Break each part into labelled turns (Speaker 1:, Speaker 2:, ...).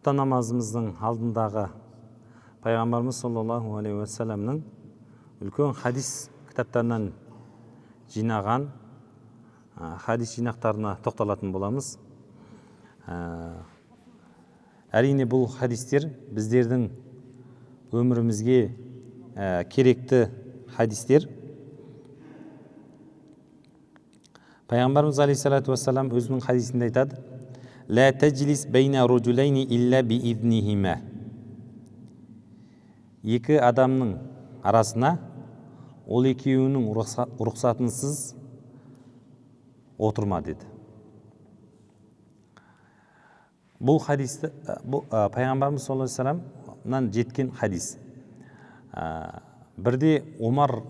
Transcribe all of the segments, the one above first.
Speaker 1: Құптан намазымыздың алдындағы пайғамбарымыз саллаллаху алейхи уассаламның үлкен хадис кітаптарынан жинаған хадис жинақтарына тоқталатын боламыз. Әрине бұл хадистер біздердің өмірімізге керекті хадистер. Пайғамбарымыз алейхиссалату вассалам өзінің хадисінде айтады: «Ла таджлис бейна руджулайни илля бииднихима». Екі адамның арасына ол екеуінің рұқсатынсыз отырма деді. Бұл хадисті пайғамбарымыз саллаллаху алейхи вассаламнан жеткен хадис. Бірде Омар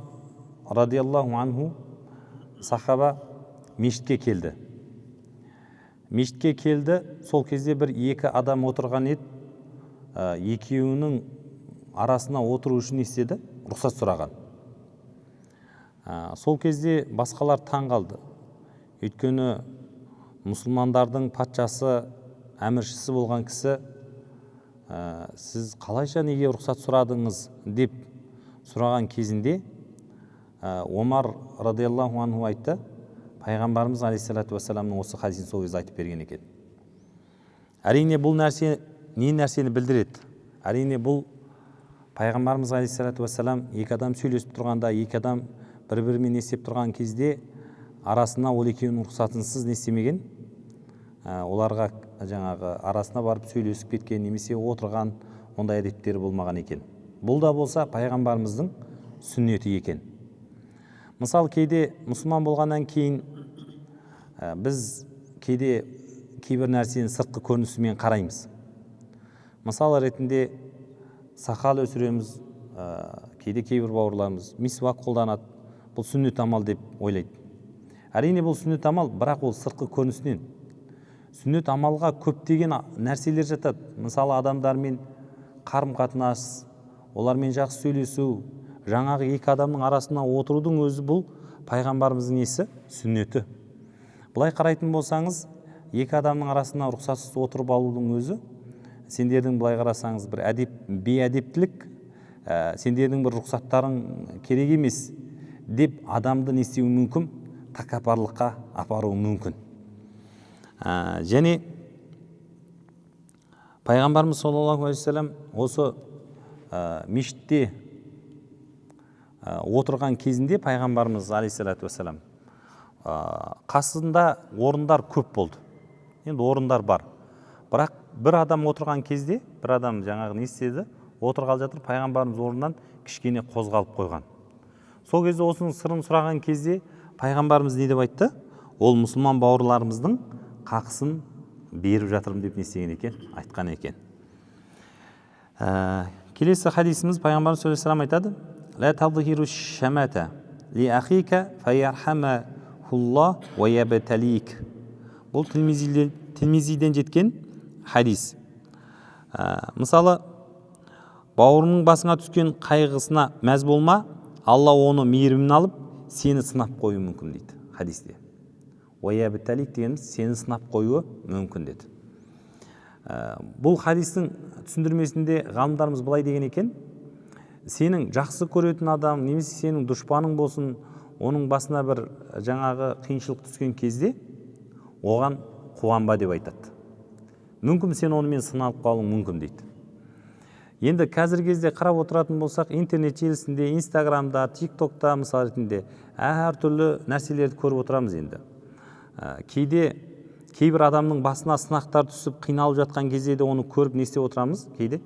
Speaker 1: радиаллаху анху сахаба мешітке келді. Мешітке келді, сол кезде бір екі адам отырған еді. Екеуінің арасына отыру үшін не істеді? Рұқсат сұраған. Сол кезде басқалар таң қалды. Өйткені мұсылмандардың патшасы, әміршісі болған кісі, сіз қалайша неге рұқсат сұрадыңыз деп сұраған кезінде Омар радиаллаху анху айтты: пайғамбарымыз алейхиссалату вассаламның осы хадисін сол кезде айтып берген екен. Әрине бұл нәрсе не нәрсені білдіреді? Әрине бұл пайғамбарымыз алейхиссалату вассалам екі адам сөйлесіп тұрғанда, екі адам бір-бірімен естеп тұрған кезде арасына ол екеуінің рұқсатынсыз не істемеген, оларға жаңағы арасына барып сөйлесіп кеткен немесе отырған ондай әдеттері болмаған екен. Бұл да болса пайғамбарымыздың сүннеті екен. Мысалы, кейде мұсылман болғаннан кейін біз кейде кейбір нәрсені сыртқы көрінісімен қараймыз. Мысалы ретінде сақал өсіреміз, кейде кейбір бауырларымыз мисвак қолданады. Бұл сүннет амал деп ойлайды. Әрине бұл сүннет амал, бірақ ол сыртқы көрінісінен. Сүннет амалға көптеген нәрселер жатады. Мысалы адамдармен қарым-қатынас, олармен жақсы сөйлесу, жаңағы екі адамның арасына отырудың өзі бұл пайғамбарымыздың несі? Сүннеті. Бұлай қарайтын болсаңыз, екі адамның арасына рұқсатсыз отырып алудың өзі, сендердің бұлай қарасаңыз бір бейәдептілік, сендердің бір рұқсаттарың керек емес деп адамды не істеуі мүмкін? Тәкаппарлыққа апаруы мүмкін. Және пайғамбарымыз саллаллаху алейхи вассалам осы мешітте отырған кезінде пайғамбарымыз алейхиссалату вассалам қасында орындар көп болды. Енді орындар бар. Бірақ бір адам отырған кезде, бір адам жаңағы не істеді? Отырғалы жатыр, пайғамбарымыз орнынан кішкене қозғалып қойған. Сол кезде осының сырын сұраған кезде пайғамбарымыз не деп айтты? Ол мұсылман бауырларымыздың қақысын беріп жатырмын деп не істеген екен? Айтқан екен. Келесі хадисіміз пайғамбарымыз саллаллаху алейхи вассалам айтады: «Ла тадхиру шамата ли ахика файярхамахуллах ва ябталик». Бұл Тирмизиден жеткен хадис. Мысалы, бауырының басыңа түскен қайғысына мәз болма, Алла оны мейірімін алып, сені сынап қою мүмкін дейді хадисте. Уаябталик дегеніміз сені сынап қоюы мүмкін деді. Бұл хадистің түсіндірмесінде ғалымдарымыз былай деген екен: сенің жақсы көретін адам, немесе сенің дұшпаның болсын, оның басына бір жаңағы қиыншылық түскен кезде оған қуанба деп айтады. Мүмкін сен онымен сыналып қалуың мүмкін дейді. Енді қазіргі кезде қарап отыратын болсақ, интернет желісінде, Инстаграмда, ТикТокта мысалы ретінде әртүрлі нәрселерді көріп отырамыз енді. Кейде кейбір адамның басына сынақтар түсіп қиналып жатқан кезде де оны көріп не істеп отырамыз? Кейде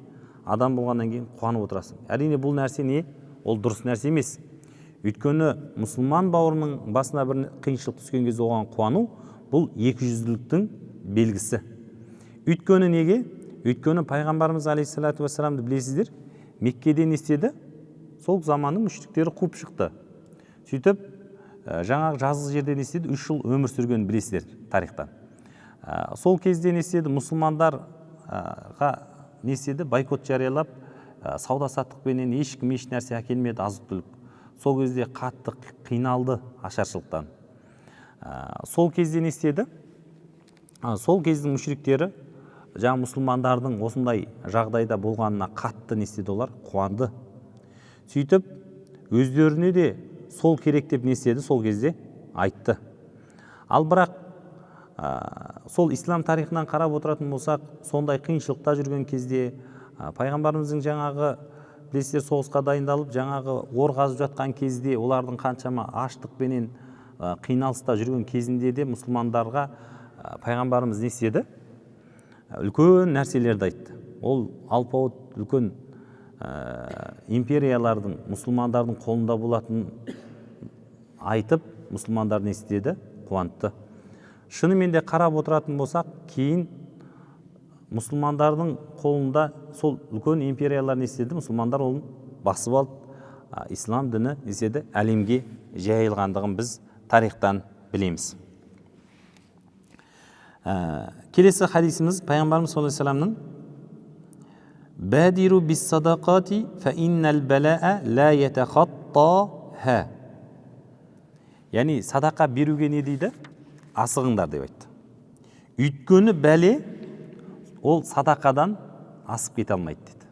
Speaker 1: адам болғаннан кейін қуанып отырасың. Әрине бұл нәрсе не? Ол дұрыс нәрсе емес. Өйткені мұсылман бауырының басына бір қиыншылық түскен кезде оған қуану, бұл екіжүзділіктің белгісі. Өйткені неге? Өйткені пайғамбарымыз алейхиссалату вассаламды білесіздер, Меккеде не істеді? Сол заманның мүшриктері қуып шықты. Сөйтіп, жаңағы жазғы жерде не істеді? 3 жыл өмір сүргенін білесіздер тарихтан. Сол кезде не істеді? Мұсылмандарға не істеді? Бойкот жариялап, сауда-саттықпенен ешкім еш нәрсе әкелмеді, азық-түлік. Сол кезде қатты қиналды ашаршылықтан. Сол кезде не істеді? Сол кездің мүшриктері жаңа мұсылмандардың осындай жағдайда болғанына қатты не істеді олар? Қуанды. Сөйтіп өздеріне де сол керек деп не істеді? Сол кезде айтты. Ал бірақ сол ислам тарихынан қарап отыратын болсақ, сондай қиыншылықта жүрген кезде пайғамбарымыздың жаңағы білесіздер соғысқа дайындалып жаңағы ор қазып жатқан кезде олардың қаншама аштықпенен қиналыста жүрген кезінде де мұсылмандарға пайғамбарымыз не істеді? Үлкен нәрселерді айтты. Ол алпауыт үлкен империялардың мұсылмандардың қолында болатынын айтып, мұсылмандар не істеді? Қуантты. Шынымен де қарап отыратын болсақ, кейін мұсылмандардың қолында сол үлкен империялар не істеді? Мұсылмандар оны басып алып, ислам діні не істеді? Әлемге жайылғандығын біз тарихтан білеміз. Келесі хадисіміз пайғамбарымыз саллаллаху алейхи вассаламның бадиру бис садақати фа иннал балаа ла ятахаттаха. Яғни садақа беруге не дейді? Асығыңдар деп айтты. Өйткені бәле ол садақадан асып кете алмайды деді.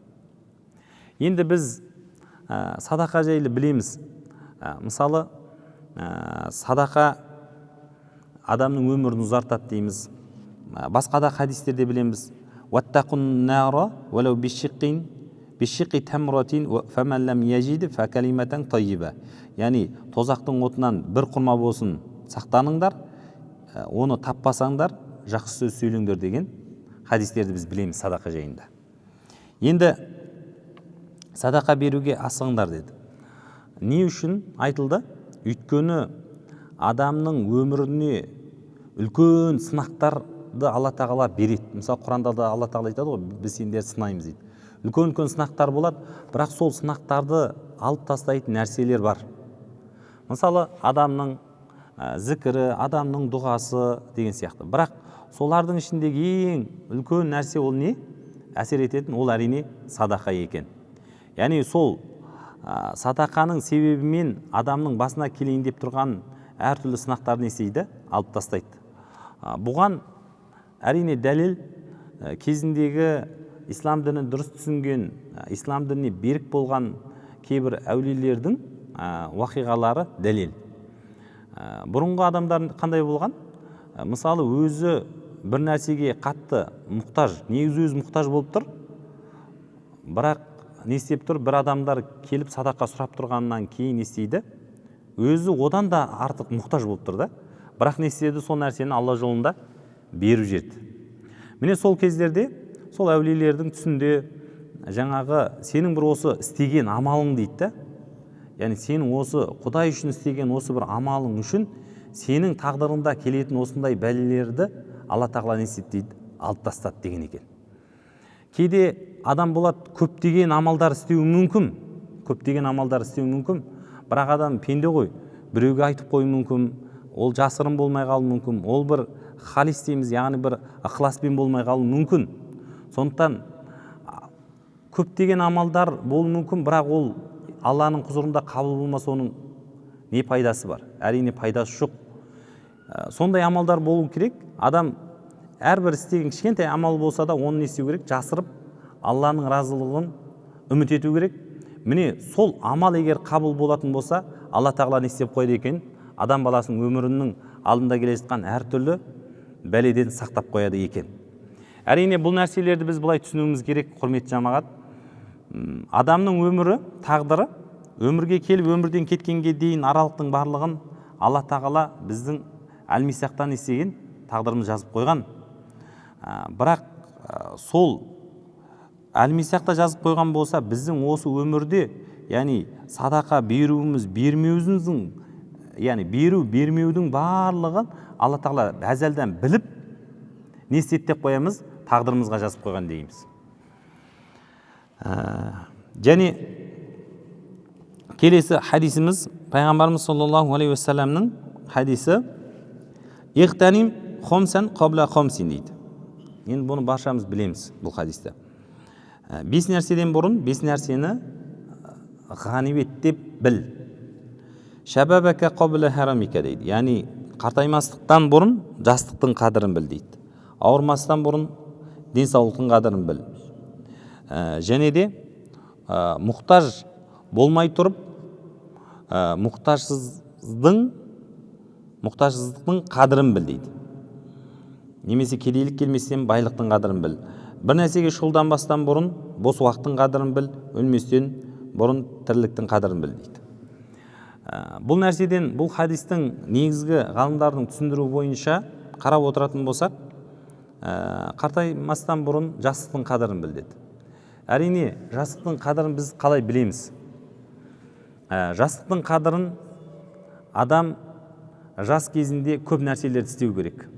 Speaker 1: Енді біз садақа жайлы білеміз. Мысалы садақа адамның өмірін ұзартады дейміз. Басқа да хадистерде білеміз. Ваттақун нара валау бишиқи тамратин фаман лам яжид фа калиматан тайиба. Яғни тозақтың отынан бір құрма болсын сақтаныңдар, оны таппасаңдар жақсы сөз сөйлеңдер деген хадистерді біз білеміз садақа жайында. Енді садақа беруге асығыңдар деді. Не үшін айтылды? Өйткені адамның өміріне үлкен сынақтарды Алла тағала береді. Мысалы Құранда да Алла тағала айтады ғой, біз сендерді сынаймыз дейді. Үлкен сынақтар болады, бірақ сол сынақтарды алып тастайтын нәрселер бар. Мысалы адамның зікірі, адамның дұғасы деген сияқты. Бірақ солардың ішіндегі ең үлкен нәрсе ол не? Әсер ететін ол әрине садақа екен. Яғни сол садақаның себебімен адамның басына келейін деп тұрған әртүрлі сынақтарды не істейді? Алып тастайды. Бұған әрине дәлел кезіндегі ислам дінін дұрыс түсінген, ислам дініне берік болған кейбір әулиелердің уақиғалары дәлел. Бұрынғы адамдар қандай болған? Мысалы өзі бір нәрсеге қатты мұқтаж, негізі өзі мұқтаж болып тұр, бірақ не істеп тұр? Бір адамдар келіп садақа сұрап тұрғаннан кейін не істейді? Өзі одан да артық мұқтаж болып тұр да, бірақ не істеді? Сол нәрсені Алла жолында беріп жерді. Міне сол кездерде сол әулиелердің түсінде жаңағы сенің бір осы істеген амалың дейді да, яғни сенің осы Құдай үшін істеген осы бір амалың үшін сенің тағдырында келетін осындай бәлелерді Алла тағала не істеді дейді? Алып тастады деген екен. Кейде адам болады көптеген амалдар істеуі мүмкін, бірақ адам пенде ғой, біреуге айтып қою мүмкін, ол жасырын болмай қалуы мүмкін, ол бір халис дейміз, яғни бір ықыласпен болмай қалуы мүмкін. Сондықтан көптеген амалдар болуы мүмкін, бірақ ол Алланың құзырында қабыл болмаса оның не пайдасы бар? Әрине пайдасы жоқ. Сондай амалдар болу керек. Адам әрбір істеген кішкентай амал болса да оны не істеу керек? Жасырып Алланың разылығын үміт ету керек. Міне сол амал егер қабыл болатын болса, Алла тағала не істеп қойды екен? Адам баласының өмірінің алдында келе жатқан әртүрлі бәледен сақтап қояды екен. Әрине бұл нәрселерді біз былай түсінуіміз керек, құрметті жамағат. Адамның өмірі, тағдыры, өмірге келіп өмірден кеткенге дейін аралықтың барлығын Алла тағала біздің әлмисақтан істеген тағдырымыз жазып қойған. Бірақ сол әлмисақта жазып қойған болса, біздің осы өмірде, яғни садақа беруіміз, бермеуіміздің, яғни беру, бермеудің барлығын Алла тағала әзелден біліп, не істеді деп қоямыз? Тағдырымызға жазып қойған дейміз. Және келесі хадисіміз пайғамбарымыз саллаллаху алейхи уассаламның хадисі иғтаним хомсан қабла хомсин дейді. Енді бұны баршамыз білеміз бұл хадисті. 5 нәрседен бұрын 5 нәрсені ғанибет деп біл. Шабабака қабла харамика дейді. Яғни қартаймастықтан бұрын жастықтың қадірін біл дейді. Ауырмастан бұрын денсаулықтың қадірін біл. Және де мұқтаж болмай тұрып мұқтажсыздықтың қадірін біл дейді. Немесе кедейлік келместен байлықтың қадірін біл. Бір нәрсеге шұғылданбастан бұрын бос уақыттың қадірін біл, өлместен бұрын тірліктің қадірін біл дейді. Бұл нәрседен, бұл хадистің негізгі ғалымдардың түсіндіру бойынша қарап отыратын болсақ, қартаймастан бұрын жастықтың қадірін біл деді. Әрине, жастықтың қадірін біз қалай білеміз? Жастықтың қадірін адам жас кезінде көп нәрселерді істеу керек.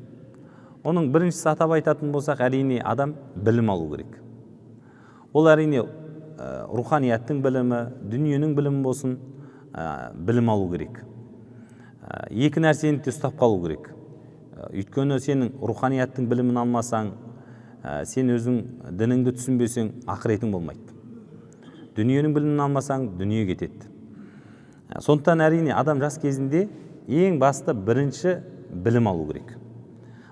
Speaker 1: Оның біріншісі атап айтатын болсақ, әрине адам білім алу керек. Ол әрине руханияттың білімі, дүниенің білімі болсын, білім алу керек. Екі нәрсені де ұстап қалу керек. Өйткені сенің руханияттың білімін алмасаң, сен өзің дініңді түсінбесең, ақыретің болмайды. Дүниенің білімін алмасаң, дүние кетеді. Сондықтан әрине адам жас кезінде ең басты бірінші білім алу керек.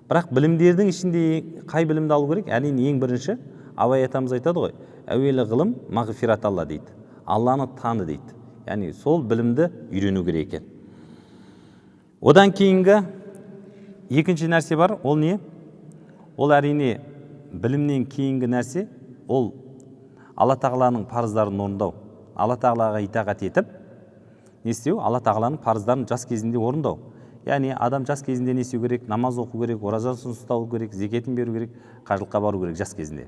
Speaker 1: Бірақ білімдердің ішінде қай білімді алу керек? Әрине ең бірінші Абай атамыз айтады ғой, әуелі ғылым мағфират Алла дейді. Алланы таны дейді. Яғни сол білімді үйрену керек екен. Одан кейінгі екінші нәрсе бар, ол не? Ол әрине білімнен кейінгі нәрсе, ол Алла Тағаланың парыздарын орындау. Алла Тағалаға итағат етіп, не істеу? Алла Тағаланың парыздарын жас кезінде орындау. Яғни адам жас кезінде не істеу керек? Намаз оқу керек, оразасын ұстау керек, зекетін беру керек, қажылыққа бару керек жас кезінде.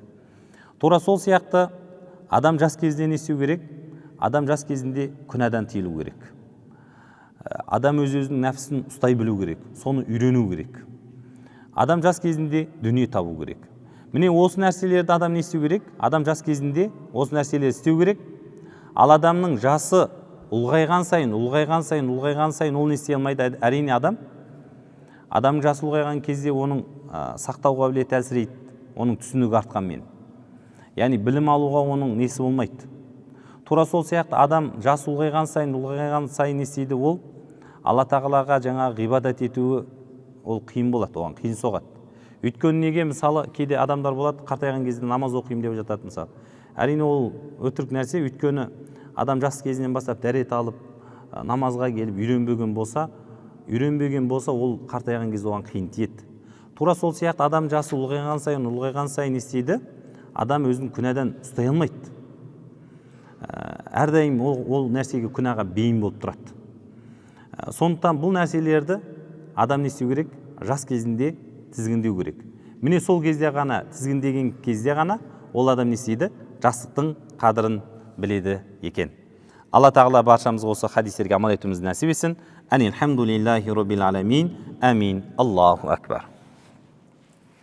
Speaker 1: Тура сол сияқты адам жас кезінде не істеу керек? Адам жас кезінде күнәдан тыйылу керек. Адам өз-өзінің нәпсісін ұстай білу керек, соны үйрену керек. Адам жас кезінде дүние табу керек. Міне осы нәрселерді адам не істеу керек? Адам жас кезінде осы нәрселерді істеу керек. Ал адамның жасы ұлғайған сайын ол не істей алмайды. Әрине адамның жасы ұлғайған кезде оның сақтау қабілеті әлсірейді, оның түсінігі артқанмен. Яғни білім алуға оның несі болмайды. Тура сол сияқты адам жасы ұлғайған сайын не істейді? Ол Алла Тағалаға жаңа ғибадат етуі ол қиын болады, оған қиын соғады. Өйткені неге? Мысалы кейде адамдар болады, қартайған кезде намаз оқимын деп жатады мысалы. Әрине ол өтірік нәрсе, өйткені адам жас кезінен бастап дәрет алып, намазға келіп үйренбеген болса, ол қартайған кезде оған қиын тиеді. Тура сол сияқты адам жасы ұлғайған сайын не істейді? Адам өзін күнәдан ұстай алмайды. Әрдайым ол нәрсеге күнәға бейім болып тұрады. Сондықтан бұл нәрселерді адам не істеу керек? Жас кезінде тізгіндеу керек. Міне сол кезде ғана, тізгіндеген кезде ғана ол адам не істейді? Жастықтың қадірін біледі екен. Алла Тағала баршамызға осы хадистерге амал етуімізді нәсіп етсін. Әлхамдулиллахи роббил аламин. Амин. Аллаху акбар.